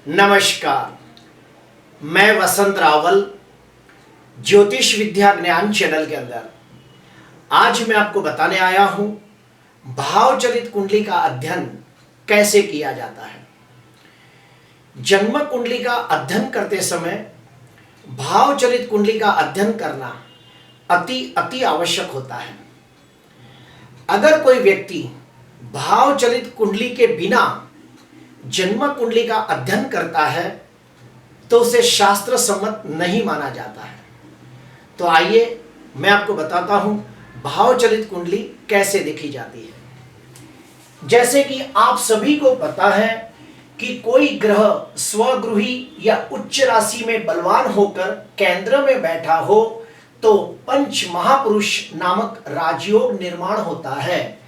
नमस्कार, मैं वसंत रावल ज्योतिष विद्या ज्ञान चैनल के अंदर आज मैं आपको बताने आया हूं भाव चलित कुंडली का अध्ययन कैसे किया जाता है। जन्म कुंडली का अध्ययन करते समय भाव चलित कुंडली का अध्ययन करना अति आवश्यक होता है। अगर कोई व्यक्ति भाव चलित कुंडली के बिना जन्म कुंडली का अध्ययन करता है तो उसे शास्त्र सम्मत नहीं माना जाता है। तो आइए मैं आपको बताता हूं भाव चलित कुंडली कैसे देखी जाती है। जैसे कि आप सभी को पता है कि कोई ग्रह स्वगृही या उच्च राशि में बलवान होकर केंद्र में बैठा हो तो पंच महापुरुष नामक राजयोग निर्माण होता है।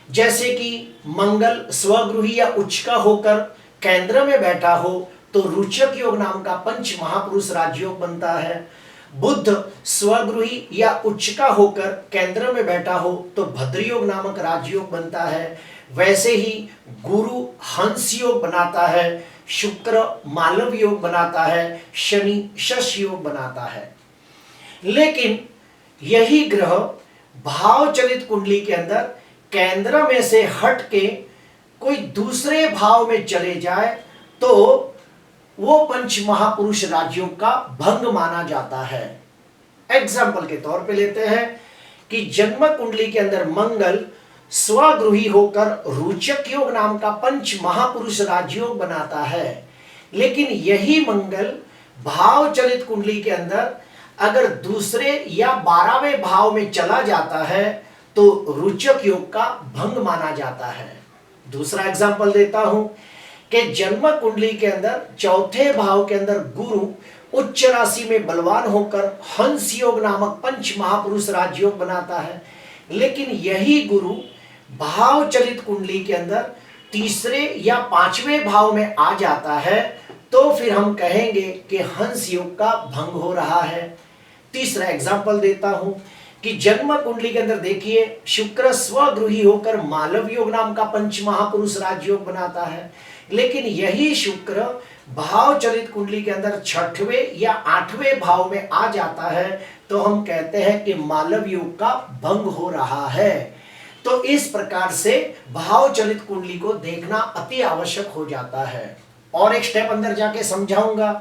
जैसे कि मंगल स्वगृही या उच्च का होकर केंद्र में बैठा हो तो रुचक योग नाम का पंच महापुरुष राजयोग बनता है। बुध स्वगृही या उच्च का होकर केंद्र में बैठा हो तो भद्र योग नामक राजयोग बनता है। वैसे ही गुरु हंस योग बनाता है, शुक्र मालव योग बनाता है, शनि शश योग बनाता है। लेकिन यही ग्रह भाव चलित कुंडली के अंदर केंद्र में से हट के कोई दूसरे भाव में चले जाए तो वो पंच महापुरुष राजयोग का भंग माना जाता है। एग्जाम्पल के तौर पे लेते हैं कि जन्म कुंडली के अंदर मंगल स्वगृही होकर रुचक योग नाम का पंच महापुरुष राजयोग बनाता है। लेकिन यही मंगल भाव चलित कुंडली के अंदर अगर दूसरे या 12वें भाव में चला जाता है तो रुचक योग का भंग माना जाता है। दूसरा एग्जांपल देता हूं कि जन्म कुंडली के अंदर चौथे भाव के अंदर गुरु उच्च राशि में बलवान होकर हंस योग नामक पंच महापुरुष राजयोग बनाता है। लेकिन यही गुरु भाव चलित कुंडली के अंदर तीसरे या 5वें भाव में आ जाता है तो फिर हम कहेंगे कि हंस योग का भंग हो रहा है। तीसरा एग्जांपल देता हूं कि जन्म कुंडली के अंदर देखिए शुक्र स्वगृही होकर मालव योग नाम का पंच महापुरुष राजयोग बनाता है। लेकिन यही शुक्र भाव चलित कुंडली के अंदर 6वें या 8वें भाव में आ जाता है तो हम कहते हैं कि मालव योग का भंग हो रहा है। तो इस प्रकार से भाव चलित कुंडली को देखना अति आवश्यक हो जाता है। और एक स्टेप अंदर जाके समझाऊंगा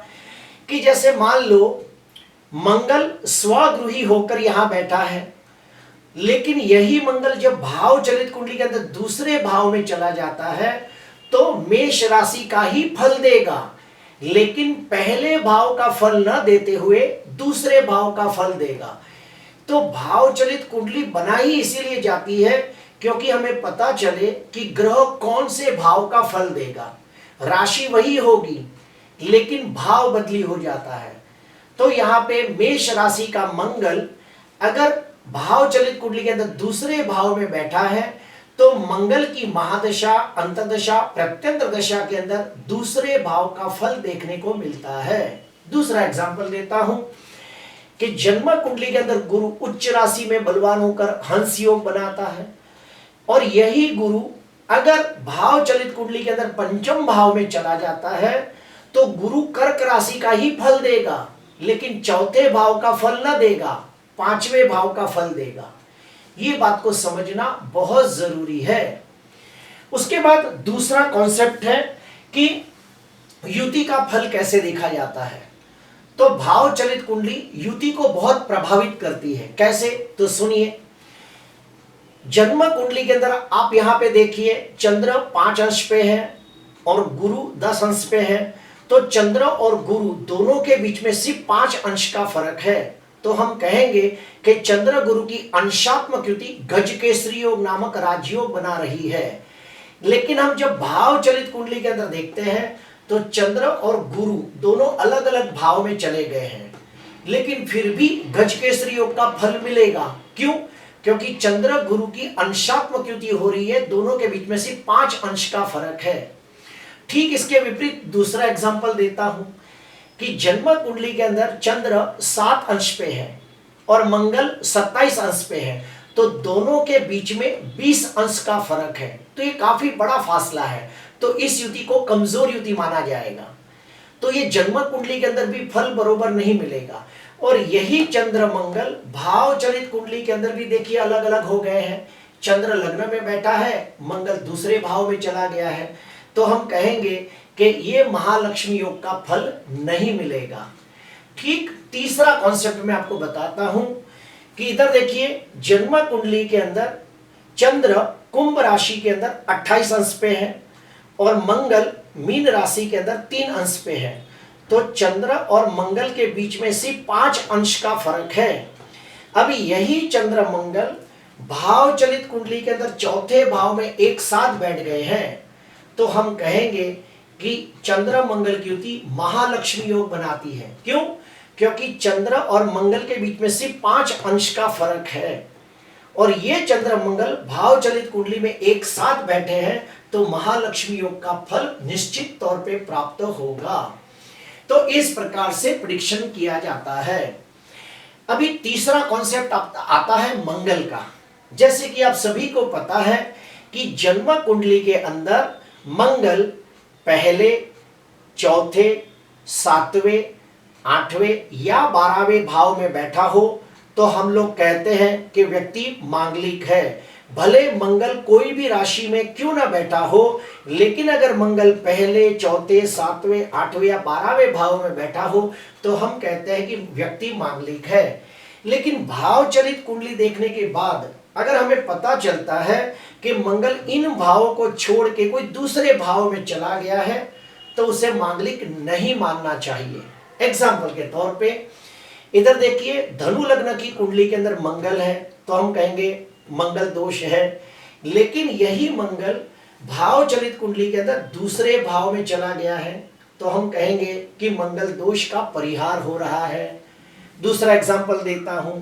कि जैसे मान लो मंगल स्वगृही होकर यहां बैठा है, लेकिन यही मंगल जब भाव चलित कुंडली के अंदर दूसरे भाव में चला जाता है तो मेष राशि का ही फल देगा, लेकिन पहले भाव का फल न देते हुए दूसरे भाव का फल देगा। तो भाव चलित कुंडली बनाई इसीलिए जाती है क्योंकि हमें पता चले कि ग्रह कौन से भाव का फल देगा। राशि वही होगी लेकिन भाव बदली हो जाता है। तो यहाँ पे मेष राशि का मंगल अगर भाव चलित कुंडली के अंदर दूसरे भाव में बैठा है तो मंगल की महादशा, अंतर्दशा, प्रत्यंतर दशा के अंदर दूसरे भाव का फल देखने को मिलता है। दूसरा एग्जांपल देता हूं कि जन्म कुंडली के अंदर गुरु उच्च राशि में बलवान होकर हंस योग बनाता है और यही गुरु अगर भाव चलित कुंडली के अंदर पंचम भाव में चला जाता है तो गुरु कर्क राशि का ही फल देगा, लेकिन चौथे भाव का फल न देगा, 5वें भाव का फल देगा। ये बात को समझना बहुत जरूरी है। उसके बाद दूसरा कॉन्सेप्ट है कि युति का फल कैसे देखा जाता है। तो भाव चलित कुंडली युति को बहुत प्रभावित करती है। कैसे? तो सुनिए, जन्म कुंडली के अंदर आप यहां पे देखिए चंद्र 5 अंश पे है और गुरु 10 अंश पे है। तो चंद्र और गुरु दोनों के बीच में सिर्फ 5 अंश का फर्क है। तो हम कहेंगे कि चंद्र गुरु की अंशात्मक युति गजकेसरी योग नामक राजयोग बना रही है। लेकिन हम जब भाव चलित कुंडली के अंदर देखते हैं तो चंद्र और गुरु दोनों अलग अलग भाव में चले गए हैं, लेकिन फिर भी गजकेसरी योग का फल मिलेगा। क्यों? क्योंकि चंद्र गुरु की अंशात्मक युति हो रही है, दोनों के बीच में सिर्फ 5 अंश का फर्क है। ठीक इसके विपरीत दूसरा एग्जांपल देता हूं कि जन्म कुंडली के अंदर चंद्र 7 अंश पे है और मंगल 27 अंश पे है, तो दोनों के बीच में 20 अंश का फर्क है। तो ये काफी बड़ा फासला है, तो इस युति को कमजोर युति माना जाएगा। तो ये जन्म कुंडली के अंदर भी फल बरोबर नहीं मिलेगा। और यही चंद्र मंगल भाव चलित कुंडली के अंदर भी देखिए अलग अलग हो गए हैं। चंद्र लग्न में बैठा है, मंगल दूसरे भाव में चला गया है, तो हम कहेंगे कि ये महालक्ष्मी योग का फल नहीं मिलेगा। ठीक तीसरा कॉन्सेप्ट मैं आपको बताता हूं कि इधर देखिए जन्म कुंडली के अंदर चंद्र कुंभ राशि के अंदर 28 अंश पे है और मंगल मीन राशि के अंदर 3 अंश पे है। तो चंद्र और मंगल के बीच में सिर्फ 5 अंश का फर्क है। अभी यही चंद्र मंगल भाव चलित कुंडली के अंदर चौथे भाव में एक साथ बैठ गए हैं, तो हम कहेंगे कि चंद्र मंगल की युति महालक्ष्मी योग बनाती है। क्यों? क्योंकि चंद्र और मंगल के बीच में सिर्फ 5 अंश का फर्क है और ये चंद्र मंगल भाव चलित कुंडली में एक साथ बैठे हैं, तो महालक्ष्मी योग का फल निश्चित तौर पे प्राप्त होगा। तो इस प्रकार से प्रेडिक्शन किया जाता है। अभी तीसरा कॉन्सेप्ट आता है मंगल का। जैसे कि आप सभी को पता है कि जन्म कुंडली के अंदर मंगल पहले, चौथे, 7वें, 8वें या 12वें भाव में बैठा हो तो हम लोग कहते हैं कि व्यक्ति मांगलिक है। भले मंगल कोई भी राशि में क्यों ना बैठा हो, लेकिन अगर मंगल पहले, चौथे, 7वें, 8वें या 12वें भाव में बैठा हो तो हम कहते हैं कि व्यक्ति मांगलिक है। लेकिन भाव चलित कुंडली देखने के बाद अगर हमें पता चलता है कि मंगल इन भावों को छोड़ के कोई दूसरे भाव में चला गया है, तो उसे मांगलिक नहीं मानना चाहिए। एग्जाम्पल के तौर पे इधर देखिए धनु लग्न की कुंडली के अंदर मंगल है, तो हम कहेंगे मंगल दोष है। लेकिन यही मंगल भाव चलित कुंडली के अंदर दूसरे भाव में चला गया है, तो हम कहेंगे कि मंगल दोष का परिहार हो रहा है। दूसरा एग्जाम्पल देता हूं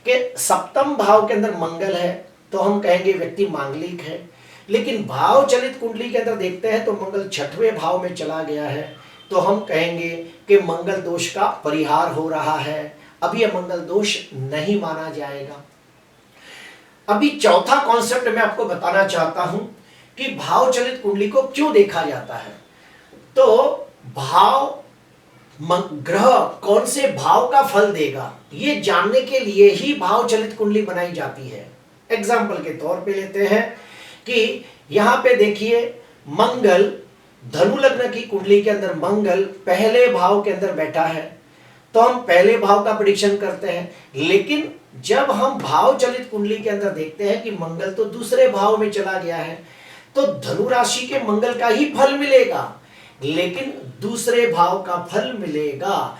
कि सप्तम भाव के अंदर मंगल है, तो हम कहेंगे व्यक्ति मांगलिक है। लेकिन भाव चलित कुंडली के अंदर देखते हैं तो मंगल 6वें भाव में चला गया है, तो हम कहेंगे कि मंगल दोष का परिहार हो रहा है। अब यह मंगल दोष नहीं माना जाएगा। अभी चौथा कॉन्सेप्ट मैं आपको बताना चाहता हूं कि भाव चलित कुंडली को क्यों देखा जाता है। तो भाव ग्रह कौन से भाव का फल देगा, ये जानने के लिए ही भाव चलित कुंडली बनाई जाती है। एग्जाम्पल के तौर पे लेते हैं कि यहां पे देखिए मंगल धनु लग्न की कुंडली के अंदर मंगल पहले भाव के अंदर बैठा है, तो हम पहले भाव का प्रेडिक्शन करते हैं। लेकिन जब हम भाव चलित कुंडली के अंदर देखते हैं कि मंगल तो दूसरे भाव में चला गया है, तो धनु राशि के मंगल का ही फल मिलेगा, लेकिन दूसरे भाव का फल मिलेगा।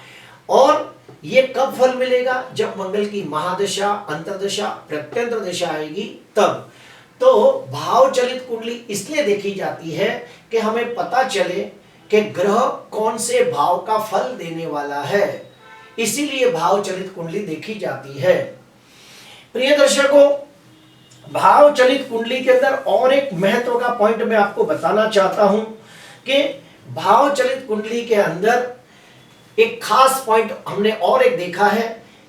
और ये कब फल मिलेगा? जब मंगल की महादशा, अंतर्दशा, प्रत्यंतर दशा आएगी तब। तो भाव चलित कुंडली इसलिए देखी जाती है कि हमें पता चले कि ग्रह कौन से भाव का फल देने वाला है, इसीलिए भाव चलित कुंडली देखी जाती है। प्रिय दर्शकों, भाव चलित कुंडली के अंदर और एक महत्व का पॉइंट मैं आपको बताना चाहता हूं कि भाव चलित कुंडली के अंदर एक खास पॉइंट हमने और एक देखा है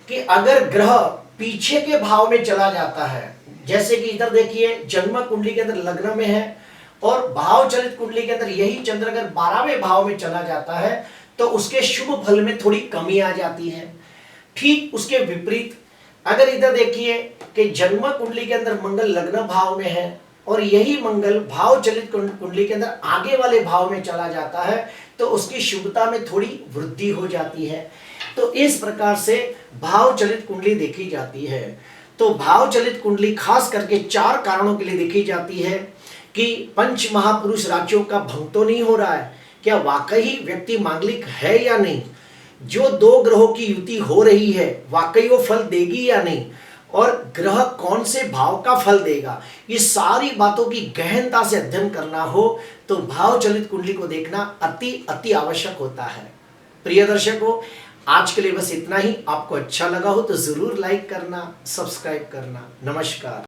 कि अगर ग्रह पीछे के भाव में चला जाता है, जैसे कि इधर देखिए जन्म कुंडली के अंदर लग्न में है और भाव चलित कुंडली के अंदर यही चंद्र अगर 12वें भाव में चला जाता है तो उसके शुभ फल में थोड़ी कमी आ जाती है। ठीक उसके विपरीत अगर इधर देखिए कि जन्म कुंडली के अंदर मंगल लग्न भाव में है और यही मंगल भाव चलित कुंडली के अंदर आगे वाले भाव में चला जाता है, तो उसकी शुभता में थोड़ी वृद्धि हो जाती है। तो इस प्रकार से भाव चलित कुंडली देखी जाती है। तो भाव चलित कुंडली खास करके 4 कारणों के लिए देखी जाती है कि पंच महापुरुष राशियों का भंग तो नहीं हो रहा है, क्या वाकई व्यक्ति मांगलिक है या नहीं, जो 2 ग्रहों की युति हो रही है वाकई वो फल देगी या नहीं, और ग्रह कौन से भाव का फल देगा, ये सारी बातों की गहनता से अध्ययन करना हो तो भाव चलित कुंडली को देखना अति आवश्यक होता है। प्रिय दर्शकों, आज के लिए बस इतना ही। आपको अच्छा लगा हो तो जरूर लाइक करना, सब्सक्राइब करना। नमस्कार।